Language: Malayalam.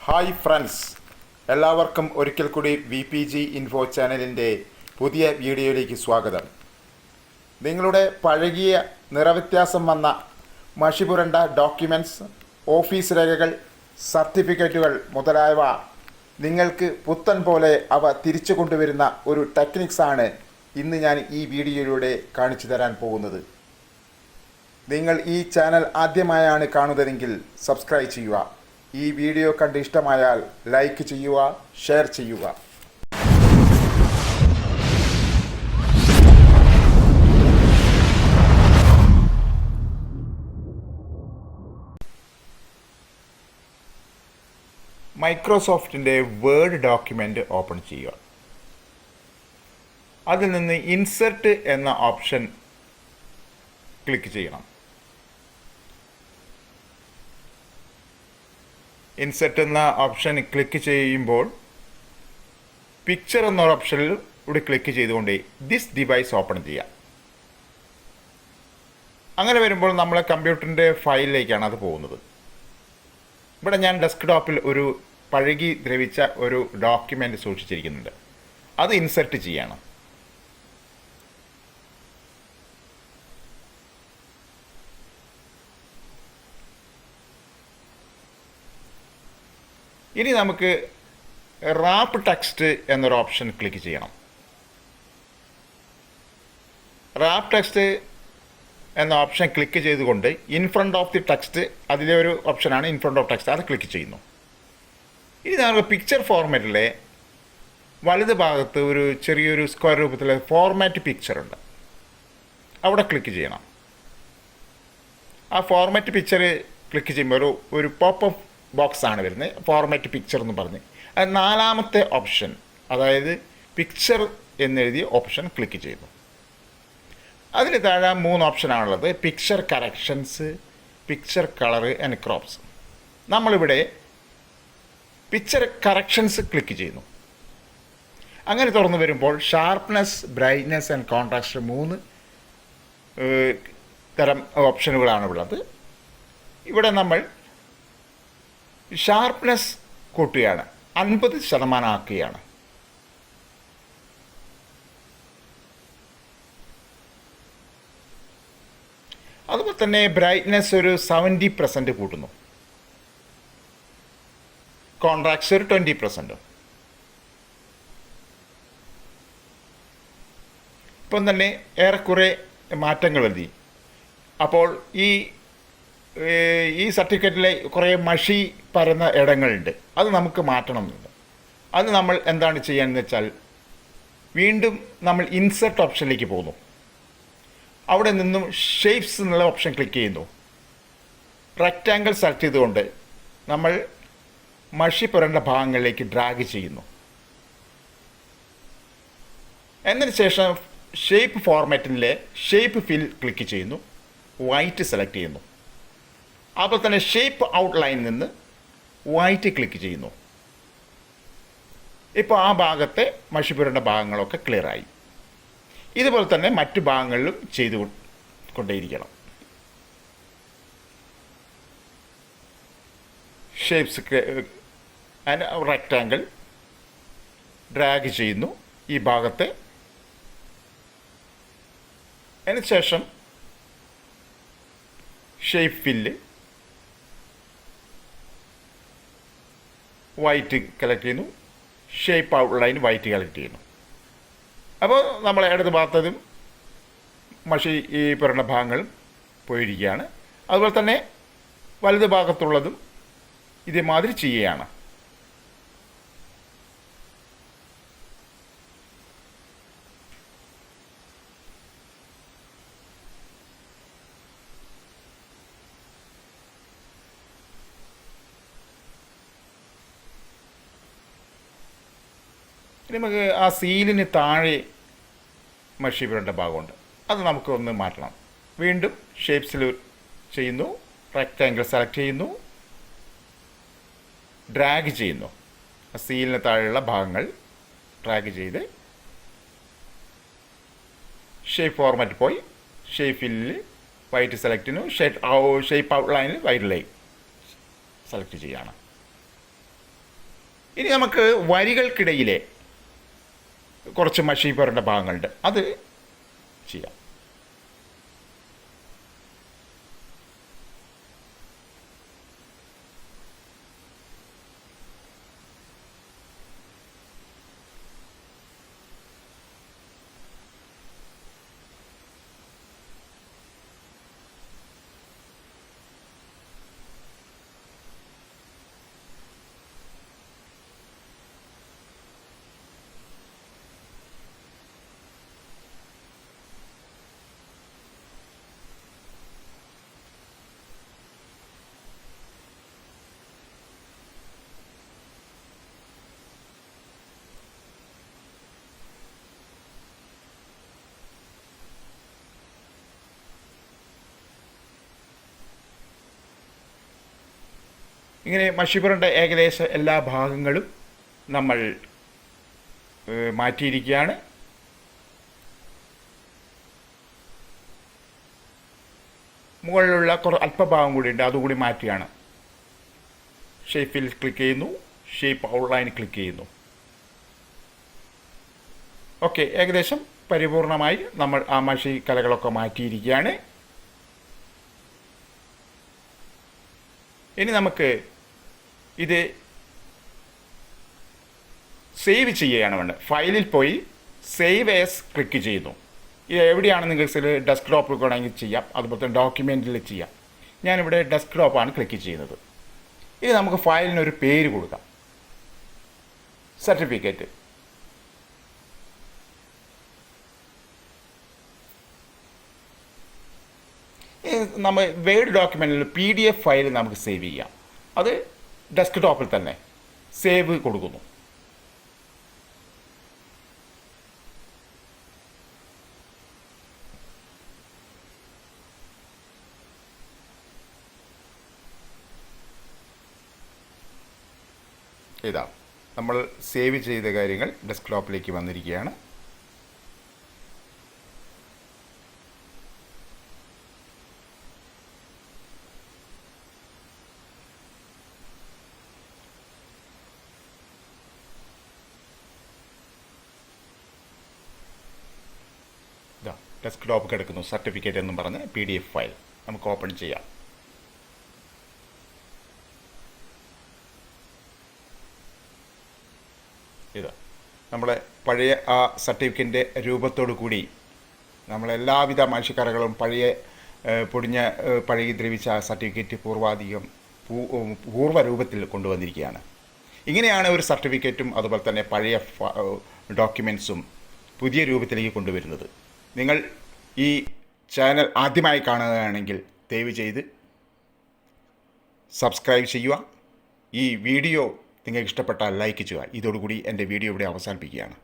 ഹായ് ഫ്രണ്ട്സ്, എല്ലാവർക്കും ഒരിക്കൽ കൂടി VPG ഇൻഫോ ചാനലിൻ്റെ പുതിയ വീഡിയോയിലേക്ക് സ്വാഗതം. നിങ്ങളുടെ പഴകിയ നിറവ്യത്യാസം വന്ന മഷിപുരണ്ട ഡോക്യുമെൻറ്റ്സ്, ഓഫീസ് രേഖകൾ, സർട്ടിഫിക്കറ്റുകൾ മുതലായവ നിങ്ങൾക്ക് പുത്തൻ പോലെ അവ തിരിച്ചു കൊണ്ടുവരുന്ന ഒരു ടെക്നിക്സാണ് ഇന്ന് ഞാൻ ഈ വീഡിയോയിലൂടെ കാണിച്ചു തരാൻ പോകുന്നത്. നിങ്ങൾ ഈ ചാനൽ ആദ്യമായാണ് കാണുന്നതെങ്കിൽ സബ്സ്ക്രൈബ് ചെയ്യുക. ഈ വീഡിയോ കണ്ട് ഇഷ്ടമായാൽ ലൈക്ക് ചെയ്യുക, ഷെയർ ചെയ്യുക. മൈക്രോസോഫ്റ്റിൻ്റെ വേർഡ് ഡോക്യുമെൻ്റ് ഓപ്പൺ ചെയ്യുക. അതിൽ നിന്ന് ഇൻസെർട്ട് എന്ന ഓപ്ഷൻ ക്ലിക്ക് ചെയ്യണം. ഇൻസെർട്ട് എന്ന ഓപ്ഷൻ ക്ലിക്ക് ചെയ്യുമ്പോൾ പിക്ചർ എന്ന ഓപ്ഷനിൽ ഇവിടെ ക്ലിക്ക് ചെയ്തുകൊണ്ട് ദിസ് ഡിവൈസ് ഓപ്പൺ ചെയ്യാം. അങ്ങനെ വരുമ്പോൾ നമ്മളെ കമ്പ്യൂട്ടറിൻ്റെ ഫയലിലേക്കാണ് അത് പോകുന്നത്. ഇവിടെ ഞാൻ ഡെസ്ക്ടോപ്പിൽ ഒരു പഴകി ദ്രവിച്ച ഒരു ഡോക്യുമെൻ്റ് സൂക്ഷിച്ചിരിക്കുന്നുണ്ട്. അത് ഇൻസെർട്ട് ചെയ്യണം. ഇനി നമുക്ക് റാപ്പ് ടെക്സ്റ്റ് എന്നൊരു ഓപ്ഷൻ ക്ലിക്ക് ചെയ്യണം. റാപ്പ് ടെക്സ്റ്റ് എന്ന ഓപ്ഷൻ ക്ലിക്ക് ചെയ്തുകൊണ്ട് in front of the text, അതിലെ ഒരു ഓപ്ഷനാണ് ഇൻ ഫ്രണ്ട് ഓഫ് ടെക്സ്റ്റ്, അത് ക്ലിക്ക് ചെയ്യുന്നു. ഇനി നമുക്ക് പിക്ചർ ഫോർമാറ്റിലെ വലത് ഭാഗത്ത് ഒരു ചെറിയൊരു സ്ക്വയർ രൂപത്തിലെ ഫോർമാറ്റ് പിക്ചർ ഉണ്ട്. അവിടെ ക്ലിക്ക് ചെയ്യണം. ആ ഫോർമാറ്റ് പിക്ചർ ക്ലിക്ക് ചെയ്യുമ്പോൾ ഒരു പോപ്പപ്പ് ബോക്സ് ആണ് വരുന്നത്, ഫോർമാറ്റ് പിക്ചർ എന്ന് പറഞ്ഞ്. അത് നാലാമത്തെ ഓപ്ഷൻ, അതായത് പിക്ചർ എന്നെഴുതിയ ഓപ്ഷൻ ക്ലിക്ക് ചെയ്തു. അതിന് താഴെ 3 ഓപ്ഷനാണുള്ളത്: picture corrections, picture colour and crops. നമ്മളിവിടെ പിക്ചർ കറക്ഷൻസ് ക്ലിക്ക് ചെയ്യുന്നു. അങ്ങനെ തുറന്നു വരുമ്പോൾ ഷാർപ്നെസ്, ബ്രൈറ്റ്നെസ് ആൻഡ് കോൺട്രാസ്റ്റ് 3 തരം ഓപ്ഷനുകളാണ് ഉള്ളത്. ഇവിടെ നമ്മൾ ഷാർപ്നെസ് കൂട്ടുകയാണ്, 50% ആക്കുകയാണ്. അതുപോലെ തന്നെ ബ്രൈറ്റ്നെസ് ഒരു 70% കൂട്ടുന്നു, കോൺട്രാക്ട്സ് ഒരു 20%. ഇപ്പം തന്നെ ഏറെക്കുറെ മാറ്റങ്ങൾ വരുത്തി. അപ്പോൾ ഈ സർട്ടിഫിക്കറ്റിലെ കുറേ മഷി പരന്ന ഇടങ്ങളുണ്ട്, അത് നമുക്ക് മാറ്റണമെന്നുണ്ട്. അത് നമ്മൾ എന്താണ് ചെയ്യാന്ന് വെച്ചാൽ, വീണ്ടും നമ്മൾ ഇൻസെർട്ട് ഓപ്ഷനിലേക്ക് പോകുന്നു. അവിടെ നിന്നും ഷേപ്സ് എന്നുള്ള ഓപ്ഷൻ ക്ലിക്ക് ചെയ്യുന്നു. റെക്റ്റാങ്കിൾ സെലക്ട് ചെയ്തുകൊണ്ട് നമ്മൾ മഷി പുരണ്ട ഭാഗങ്ങളിലേക്ക് ഡ്രാഗ് ചെയ്യുന്നു. എന്നതിന് ശേഷം ഷേപ്പ് ഫോർമാറ്റിലെ ഷേപ്പ് ഫിൽ ക്ലിക്ക് ചെയ്യുന്നു, വൈറ്റ് സെലക്ട് ചെയ്യുന്നു. അപ്പോൾ തന്നെ ഷേപ്പ് ഔട്ട്ലൈനിൽ നിന്ന് വൈറ്റ് ക്ലിക്ക് ചെയ്യുന്നു. ഇപ്പോൾ ആ ഭാഗത്തെ മഷിപുരണ്ട ഭാഗങ്ങളൊക്കെ ക്ലിയറായി. ഇതുപോലെ തന്നെ മറ്റു ഭാഗങ്ങളിലും ചെയ്തു കൊണ്ടേയിരിക്കണം. ഷേപ്സ് ആൻഡ് റെക്റ്റാങ്കിൾ ഡ്രാഗ് ചെയ്യുന്നു ഈ ഭാഗത്തെ. അതിനുശേഷം ഷേപ്പ് ഫില്ല് വൈറ്റ് കളക്ട് ചെയ്യുന്നു, ഷേപ്പ് ഔട്ട്ലൈൻ വൈറ്റ് കളക്ട് ചെയ്യുന്നു. അപ്പോൾ നമ്മൾ ഇടത് ഭാഗത്തതും മഷി ഈ പുരണ്ട ഭാഗങ്ങളും പോയിരിക്കുകയാണ്. അതുപോലെ തന്നെ വലത് ഭാഗത്തുള്ളതും ഇതേമാതിരി ചെയ്യുകയാണ്. നമുക്ക് ആ സീലിന് താഴെ മഷി പുരണ്ട ഭാഗമുണ്ട്, അത് നമുക്കൊന്ന് മാറ്റണം. വീണ്ടും ഷേപ്സിൽ ചെയ്യുന്നു, റെക്റ്റാങ്കിൾ സെലക്ട് ചെയ്യുന്നു, ഡ്രാഗ് ചെയ്യുന്നു. ആ സീലിന് താഴെയുള്ള ഭാഗങ്ങൾ ഡ്രാഗ് ചെയ്ത് ഷേപ്പ് ഫോർമാറ്റ് പോയി ഷേപ്പ് ഫില്ലിൽ വൈറ്റ് സെലക്ട് ചെയ്യുന്നു, ഷേപ്പ് ഔട്ട്ലൈനിൽ വൈറ്റ് ലൈൻ സെലക്ട് ചെയ്യുകയാണ്. ഇനി നമുക്ക് വരികൾക്കിടയിലെ കുറച്ച് മഷി പേപ്പറിൻ്റെ ഭാഗങ്ങളുണ്ട്, അത് ചെയ്യാം. ഇങ്ങനെ മഷിപ്പറിൻ്റെ ഏകദേശം എല്ലാ ഭാഗങ്ങളും നമ്മൾ മാറ്റിയിരിക്കുകയാണ്. മുകളിലുള്ള അല്പഭാഗം കൂടി ഉണ്ട്, അതുകൂടി മാറ്റിയാണ്. ഷേപ്പിൽ ക്ലിക്ക് ചെയ്യുന്നു, ഷേപ്പ് ഔട്ട്ലൈൻ ക്ലിക്ക് ചെയ്യുന്നു. ഓക്കെ, ഏകദേശം പരിപൂർണമായി നമ്മൾ ആ മഷി കലകളൊക്കെ മാറ്റിയിരിക്കുകയാണ്. ഇനി നമുക്ക് ഇത് സേവ് ചെയ്യുകയാണ് വേണ്ടത്. ഫയലിൽ പോയി സേവ് ആസ് ക്ലിക്ക് ചെയ്യുന്നു. ഇത് എവിടെയാണ് നിങ്ങൾക്ക് ഡെസ്ക്ടോപ്പിൽ വേണമെങ്കിൽ ചെയ്യാം, അതുപോലെ തന്നെ ഡോക്യുമെൻറ്റിൽ ചെയ്യാം. ഞാനിവിടെ ഡെസ്ക്ടോപ്പാണ് ക്ലിക്ക് ചെയ്യുന്നത്. ഇത് നമുക്ക് ഫയലിനൊരു പേര് കൊടുക്കാം, സർട്ടിഫിക്കറ്റ്. നമ്മൾ വേർഡ് ഡോക്യുമെൻറ്റിൽ PDF ഫയൽ നമുക്ക് സേവ് ചെയ്യാം. അത് ഡെസ്ക്ടോപ്പിൽ തന്നെ സേവ് കൊടുക്കുന്നു. ഇതാ നമ്മൾ സേവ് ചെയ്ത കാര്യങ്ങൾ ഡെസ്ക്ടോപ്പിലേക്ക് വന്നിരിക്കുകയാണ്. ഡെസ്ക്ടോപ്പ് കിടക്കുന്നു, സർട്ടിഫിക്കറ്റ് എന്നും പറഞ്ഞ് PDF ഫയൽ നമുക്ക് ഓപ്പൺ ചെയ്യാം. ഇത് നമ്മളെ പഴയ ആ സർട്ടിഫിക്കറ്റിൻ്റെ രൂപത്തോടു കൂടി നമ്മളെല്ലാവിധ മനുഷ്യക്കറകളും പഴകി ദ്രവിച്ച സർട്ടിഫിക്കറ്റ് പൂർവ്വ രൂപത്തിൽ കൊണ്ടുവന്നിരിക്കുകയാണ്. ഇങ്ങനെയാണ് ഒരു സർട്ടിഫിക്കറ്റും അതുപോലെ തന്നെ പഴയ ഡോക്യുമെൻറ്റ്സും പുതിയ രൂപത്തിലേക്ക് കൊണ്ടുവരുന്നത്. നിങ്ങൾ ഈ ചാനൽ ആദ്യമായി കാണുകയാണെങ്കിൽ ദയവ് ചെയ്ത് സബ്സ്ക്രൈബ് ചെയ്യുക. ഈ വീഡിയോ നിങ്ങൾക്ക് ഇഷ്ടപ്പെട്ടാൽ ലൈക്ക് ചെയ്യുക. ഇതോടുകൂടി എൻ്റെ വീഡിയോ ഇവിടെ അവസാനിപ്പിക്കുകയാണ്.